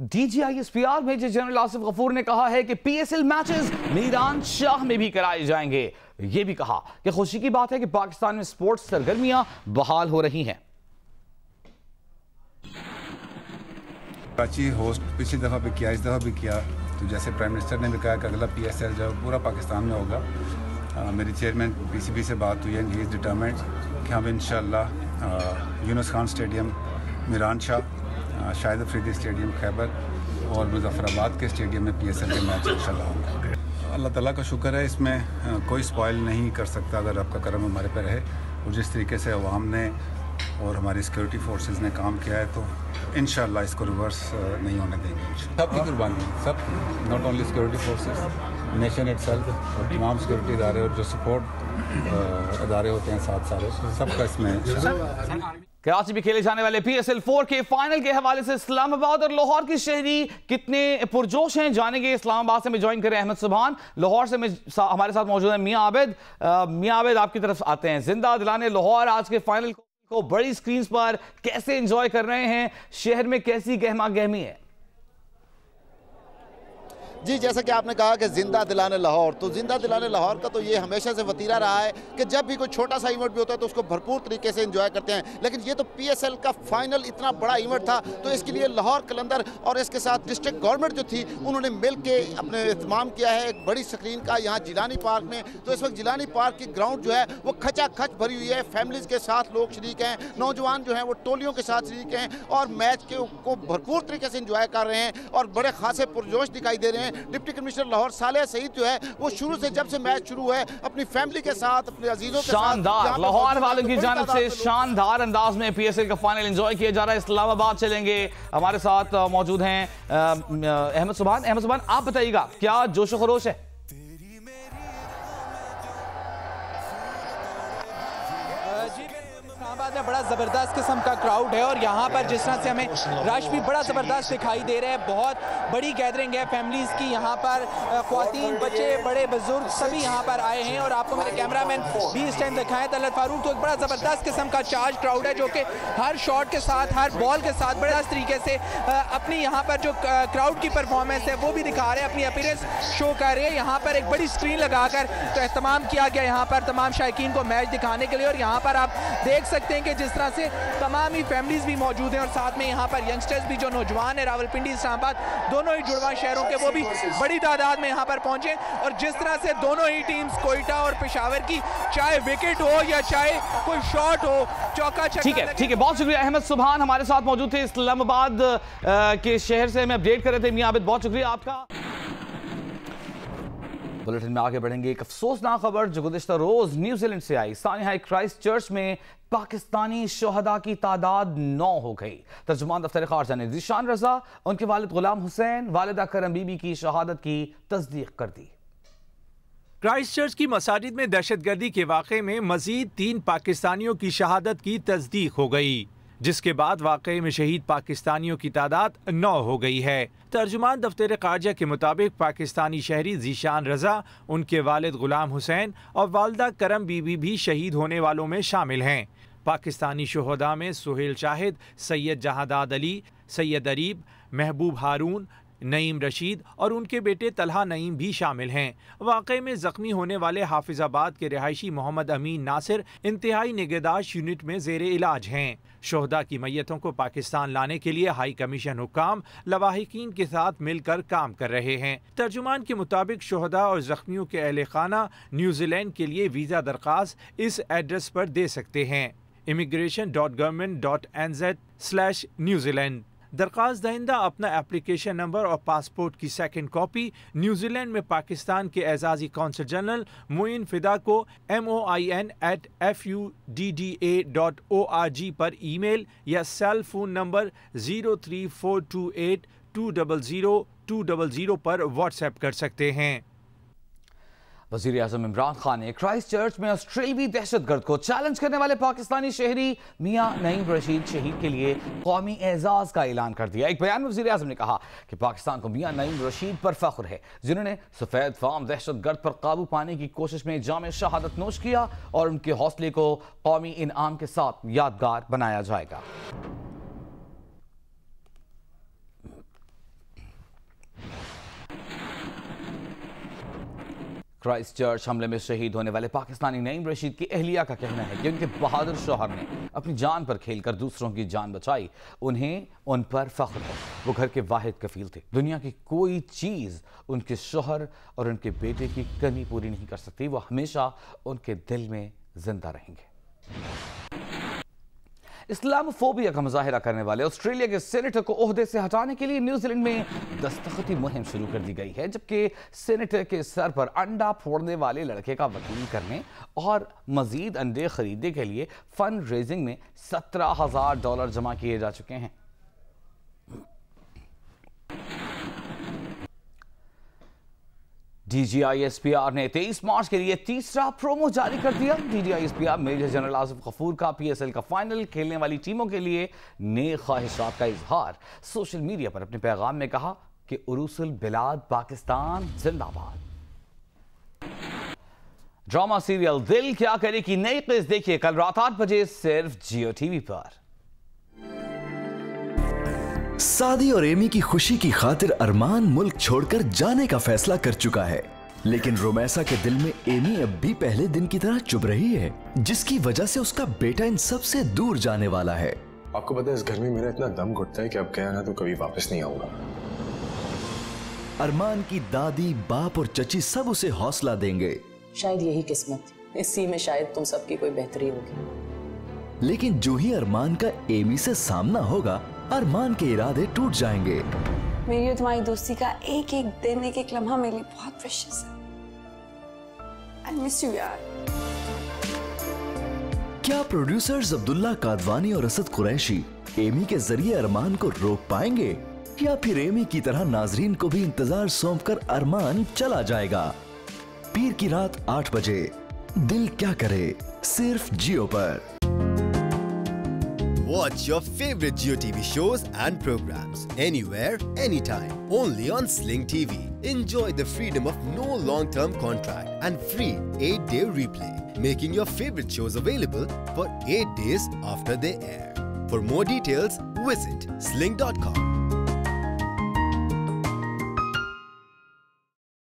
DGISPR major general Asif Ghafoor ने कहा है कि PSL मैचेस मीरान शाह में भी कराए जाएंगे। यह भी कहा कि खुशी की बात है कि पाकिस्तान में स्पोर्ट्स सरगर्मियां बहाल हो रही हैं। कराची होस्ट पिछली दफ़ा भी किया, इस दफ़ा भी किया, तो जैसे प्राइम मिनिस्टर ने भी कहा कि अगला PSL जो पूरा पाकिस्तान में होगा। मेरी चेयरमैन PCB से बात हुई है, ही इज़ डिटरमिन्ड कि हम इंशाअल्लाह यूनुस खान स्टेडियम मीरान शाह, शाहिद अफरीदी स्टेडियम खैबर और मुजफ्फराबाद के स्टेडियम में PSL के मैच इंशाअल्लाह होंगे। अल्लाह ताला का शुक्र है, इसमें कोई स्पॉइल नहीं कर सकता अगर आपका करम हमारे पर है। और जिस तरीके से अवाम ने और हमारी सिक्योरिटी फोर्सेस ने काम किया है, तो इंशाअल्लाह इसको रिवर्स नहीं होने देंगे। सबकी कुर्बानी, सब, not only security forces, nation itself और तमाम सिक्योरिटी इदारे और जो सपोर्ट इदारे होते हैं साथ सारे, सबका इसमें। कराची में खेले जाने वाले PSL 4 के फाइनल के हवाले से इस्लामाबाद और लाहौर की शहरी कितने पुरजोश हैं, जानेंगे। इस्लामाबाद से मैं ज्वाइन करें अहमद सुभान, लाहौर से हमारे साथ मौजूद है मियां आबिद। मियां आबिद, आपकी तरफ आते हैं। जिंदा दिलाने लाहौर आज के फाइनल को बड़ी स्क्रीन पर कैसे एंजॉय कर रहे हैं, शहर में कैसी गहमा गहमी है? जी, जैसा कि आपने कहा कि जिंदा दिलाने लाहौर, तो जिंदा दिलाने लाहौर का तो ये हमेशा से वतीरा रहा है कि जब भी कोई छोटा सा इवेंट भी होता है तो उसको भरपूर तरीके से एंजॉय करते हैं। लेकिन ये तो PSL का फाइनल इतना बड़ा इवेंट था, तो इसके लिए लाहौर कलंदर और इसके साथ डिस्ट्रिक्ट गवर्नमेंट जो थी उन्होंने मिल के अपने एहतमाम किया है एक बड़ी स्क्रीन का यहाँ जिलानी पार्क में। तो इस वक्त जिलानी पार्क की ग्राउंड जो है वो खचाखच भरी हुई है, फैमिलीज के साथ लोग शरीक हैं, नौजवान जो हैं वो टोलियों के साथ शरीक हैं और मैच को भरपूर तरीके से एंजॉय कर रहे हैं और बड़े खासे पुरजोश दिखाई दे रहे हैं। डिप्टी कमिश्नर लाहौर सालेह सईद जो है वो शुरू से जब से मैच शुरू हुआ है अपनी फैमिली के साथ, अपने अजीजों के साथ, शानदार लाहौर वालों की जानिब से शानदार अंदाज में PSL का फाइनल एंजॉय किया जा रहा है। इस्लामाबाद चलेंगे, हमारे साथ मौजूद हैं अहमद सुभान। अहमद सुभान, आप बताइएगा क्या जोशो खरोश है? इस्लामाबाद में बड़ा ज़बरदस्त किस्म का क्राउड है और यहाँ पर जिस तरह से हमें रश भी बड़ा ज़बरदस्त दिखाई दे रहा है। बहुत बड़ी गैदरिंग है फैमिलीज़ की, यहाँ पर ख्वातीन, बच्चे, बड़े बुजुर्ग सभी यहाँ पर आए हैं और आपको मेरे कैमरामैन भी इस टाइम दिखाएं तलत फारूक। तो एक बड़ा ज़बरदस्त किस्म का चार्ज क्राउड है जो कि हर शॉट के साथ, हर बॉल के साथ बड़े तरीके से अपनी यहाँ पर जो क्राउड की परफॉर्मेंस है वो भी दिखा रहे हैं, अपनी अपीयरेंस शो कर रहे हैं। यहाँ पर एक बड़ी स्क्रीन लगाकर तो एहतमाम किया गया यहाँ पर तमाम शायकीन को मैच दिखाने के लिए और यहाँ पर आप देख सकते हैं कि जिस तरह से तमाम ही फैमिलीज भी मौजूद हैं और साथ में यहाँ पर यंगस्टर्स भी जो नौजवान है रावलपिंडी, इस्लामाबाद दोनों ही जुड़वा शहरों के वो भी बड़ी तादाद में यहाँ पर पहुंचे और जिस तरह से दोनों ही टीम्स कोयटा और पेशावर की चाहे विकेट हो या चाहे कोई शॉट हो, चौका छक्का। ठीक है, बहुत शुक्रिया। अहमद सुभान हमारे साथ मौजूद थे, इस्लामाबाद के शहर से हमें अपडेट कर रहे थे। मियां आबिद, बहुत शुक्रिया आपका। बुलेटिन में आगे बढ़ेंगे। एक अफसोसनाक खबर जो गुज़िश्ता रोज न्यूजीलैंड से आई। सानिया क्राइस्ट चर्च में पाकिस्तानी शोहदा की तादाद 9 हो गई। तर्जुमान दफ्तर खारजा ने ज़ीशान रज़ा, उनके वालिद गुलाम हुसैन, वालिदा करम बीबी की शहादत की तस्दीक कर दी। क्राइस्ट चर्च की मसाजिद में दहशतगर्दी के वाक़े में मजीद 3 पाकिस्तानियों की शहादत की तस्दीक हो गई, जिसके बाद वाक़े में शहीद पाकिस्तानियों की तादाद 9 हो गई है। तर्जुमान दफ्तर खारजा के मुताबिक पाकिस्तानी शहरी ज़ीशान रज़ा, उनके वालिद गुलाम हुसैन और वालदा करम बीबी भी शहीद होने वालों में शामिल हैं। पाकिस्तानी शोहदा में सुहेल शाहिद, सैयद जहादाद अली, सैयद अरीब, महबूब हारून, नईम रशीद और उनके बेटे तलहा नईम भी शामिल हैं। वाक़े में ज़ख्मी होने वाले हाफिज़ाबाद के रिहायशी मोहम्मद अमीन नासिर इंतहाई निगहदाश्त यूनिट में ज़ेर इलाज हैं। शोहदा की मैयतों को पाकिस्तान लाने के लिए हाई कमीशन हुक्काम लवाहिकीन के साथ मिलकर काम कर रहे हैं। तर्जुमान के मुताबिक शोहदा और ज़ख्मियों के अहले खाना न्यूजीलैंड के लिए वीज़ा दरख्वास्त इस एड्रेस पर दे सकते हैं, immigration.government.nz/न्यूजीलैंड। दरख्वास्त दहिंदा अपना एप्लीकेशन नंबर और पासपोर्ट की सेकंड कॉपी न्यूजीलैंड में पाकिस्तान के एजाजी कौंसल जनरल मोइन फिदा को moin@fudda.org पर ईमेल या सेल फोन नंबर 03428200200 पर व्हाट्सएप कर सकते हैं। वज़ीर आज़म इमरान खान ने क्राइस्ट चर्च में ऑस्ट्रेलियाई दहशतगर्द को चैलेंज करने वाले पाकिस्तानी शहरी मियां नईम रशीद शहीद के लिए कौमी एजाज का ऐलान कर दिया। एक बयान में वज़ीर आज़म ने कहा कि पाकिस्तान को मियां नईम रशीद पर फख्र है, जिन्होंने सफ़ेद फार्म दहशतगर्द पर काबू पाने की कोशिश में जामे शहादत नोश किया और उनके हौसले को कौमी इनाम के साथ यादगार बनाया जाएगा। क्राइस्ट चर्च हमले में शहीद होने वाले पाकिस्तानी नईम रशीद की अहलिया का कहना है कि उनके बहादुर शौहर ने अपनी जान पर खेलकर दूसरों की जान बचाई। उन्हें उन पर फख्र है। वो घर के वाहिद कफील थे। दुनिया की कोई चीज़ उनके शौहर और उनके बेटे की कमी पूरी नहीं कर सकती। वो हमेशा उनके दिल में जिंदा रहेंगे। इस्लामोफोबिया का मुजाहिरा करने वाले ऑस्ट्रेलिया के सेनेटर को ओहदे से हटाने के लिए न्यूजीलैंड में दस्तखती मुहिम शुरू कर दी गई है, जबकि सेनेटर के सर पर अंडा फोड़ने वाले लड़के का वकील करने और मजीद अंडे खरीदने के लिए फंड रेजिंग में $17,000 जमा किए जा चुके हैं। DGISPR ने 23 मार्च के लिए तीसरा प्रोमो जारी कर दिया। DGISPR major general Asif Ghafoor का PSL का फाइनल खेलने वाली टीमों के लिए नेक ख्वाहिशात का इजहार सोशल मीडिया पर अपने पैगाम में कहा कि उरूसुल बिलाद पाकिस्तान जिंदाबाद। ड्रामा सीरियल दिल क्या करे की नई किस्त देखिए कल रात 8 बजे सिर्फ जियो टीवी पर। सादी और एमी की खुशी की खातिर अरमान मुल्क छोड़कर जाने का फैसला कर चुका है, लेकिन रोमैसा के दिल में एमी अब भी पहले दिन की तरह चुभ रही है, जिसकी वजह से उसका बेटा इन सब से दूर जाने वाला है। आपको पता है इस घर में मेरा इतना दम घुटता है कि अब गया ना तो कभी वापस नहीं आऊंगा। अरमान की दादी, बाप और चची सब उसे हौसला देंगे। शायद यही किस्मत थी, इसी में शायद तुम सबकी कोई बेहतरी होगी। लेकिन जो ही अरमान का एमी से सामना होगा, अरमान के इरादे टूट जाएंगे। मेरी और तुम्हारी दोस्ती का एक एक दिन, एक एक लम्हा मेरे लिए बहुत प्रेशियस है। आई मिस यू यार। क्या प्रोड्यूसर्स अब्दुल्ला कादवानी और असद कुरैशी एमी के जरिए अरमान को रोक पाएंगे, या फिर एमी की तरह नाजरीन को भी इंतजार सौंपकर अरमान चला जाएगा? पीर की रात 8 बजे दिल क्या करे, सिर्फ जियो पर। Watch your favorite Jio TV shows and programs anywhere, anytime. Only on Sling TV. Enjoy the freedom of no long-term contract and free 8-day replay, making your favorite shows available for 8 days after they air. For more details, visit sling.com.